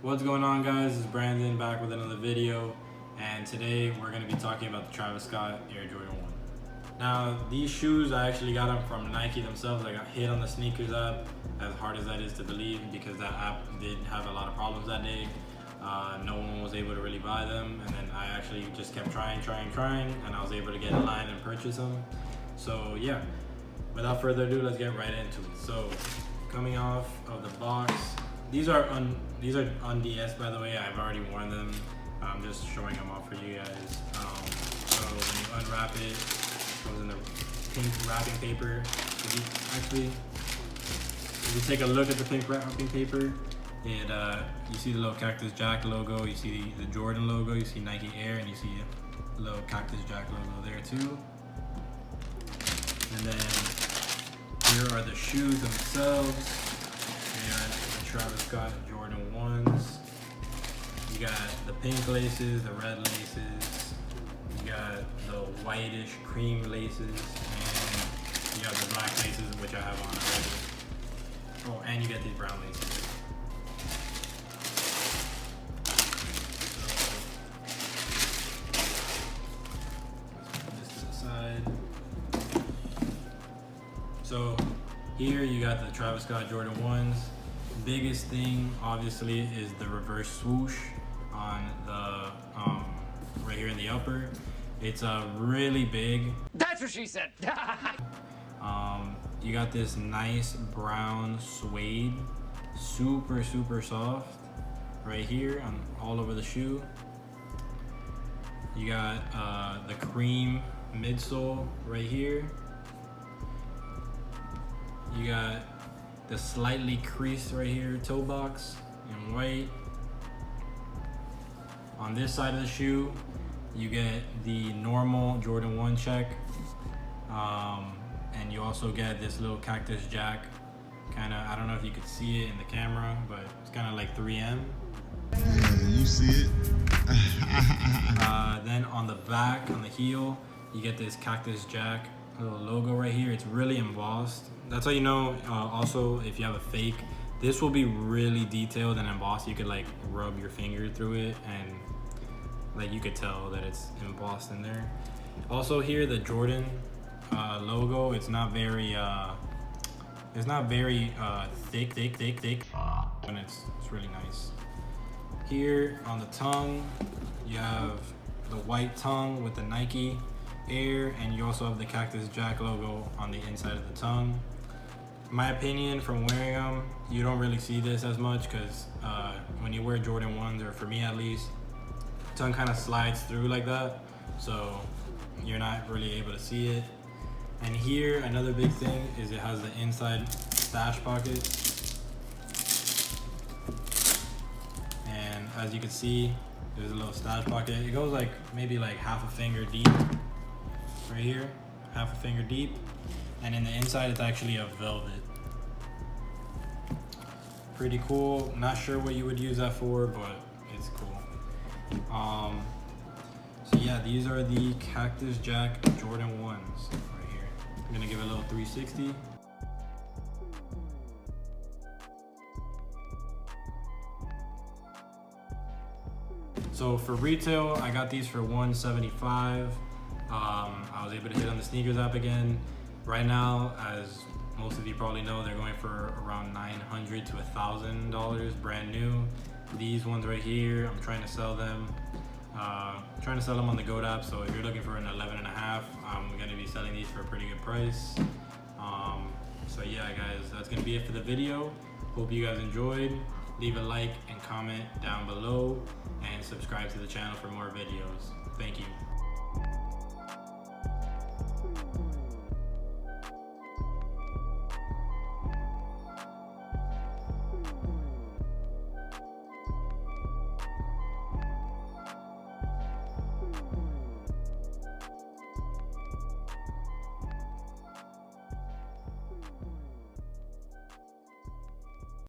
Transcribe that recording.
What's going on, guys? It's Brandon back with another video, and today we're going to be talking about the Travis Scott Air Jordan 1. Now, these shoes, I actually got them from Nike themselves. I got hit on the sneakers app, as hard as that is to believe, because that app did have a lot of problems that day. No one was able to really buy them, and then I actually just kept trying, and I was able to get in line and purchase them. So yeah, without further ado, let's get right into it. So, coming off of the box, these are unds, by the way. I've already worn them. I'm just showing them off for you guys. So when you unwrap it, it comes in the pink wrapping paper. If you take a look at the pink wrapping paper, you see the little Cactus Jack logo, you see the Jordan logo, you see Nike Air, and you see the little Cactus Jack logo there too. And then here are the shoes themselves. They are the Travis Scott Jordan 1s. You got the pink laces, the red laces, you got the whitish cream laces, and you got the black laces, which I have on already. Oh, and you get these brown laces. So here you got the Travis Scott Jordan 1s. Biggest thing obviously is the reverse swoosh on the right here in the upper. It's really big. That's what she said. You got this nice brown suede, super soft right here on all over the shoe. You got the cream midsole right here. You got the slightly creased right here toe box in white. On this side of the shoe, you get the normal Jordan 1 check. And you also get this little Cactus Jack. I don't know if you could see it in the camera, but it's kind of like 3M. Yeah, you see it. Then on the back, on the heel, you get this Cactus Jack little logo right here. It's really embossed. That's how you know. Also, if you have a fake, this will be really detailed and embossed. You could like rub your finger through it, and like you could tell that it's embossed in there. Also here, the Jordan logo. It's not very thick, and it's really nice. Here on the tongue, you have the white tongue with the Nike Air, and you also have the Cactus Jack logo on the inside of the tongue. My opinion, from wearing them, you don't really see this as much, because when you wear Jordan 1s, or for me at least, tongue kind of slides through like that, so you're not really able to see it. And here, another big thing is it has the inside stash pocket, and as you can see, there's a little stash pocket. It goes like maybe like half a finger deep right here, half a finger deep, and in the inside it's actually a velvet. Pretty cool. Not sure what you would use that for, but it's cool. So yeah, these are the Cactus Jack Jordan 1s right here. I'm gonna give it a little 360. So for retail, I got these for $175. I was able to hit on the sneakers app again. Right now, as most of you probably know, they're going for around $900 to $1,000 brand new. These ones right here, I'm trying to sell them. On the Goat app, so if you're looking for an 11.5, I'm gonna be selling these for a pretty good price. So yeah, guys, that's gonna be it for the video. Hope you guys enjoyed. Leave a like and comment down below, and subscribe to the channel for more videos. Thank you.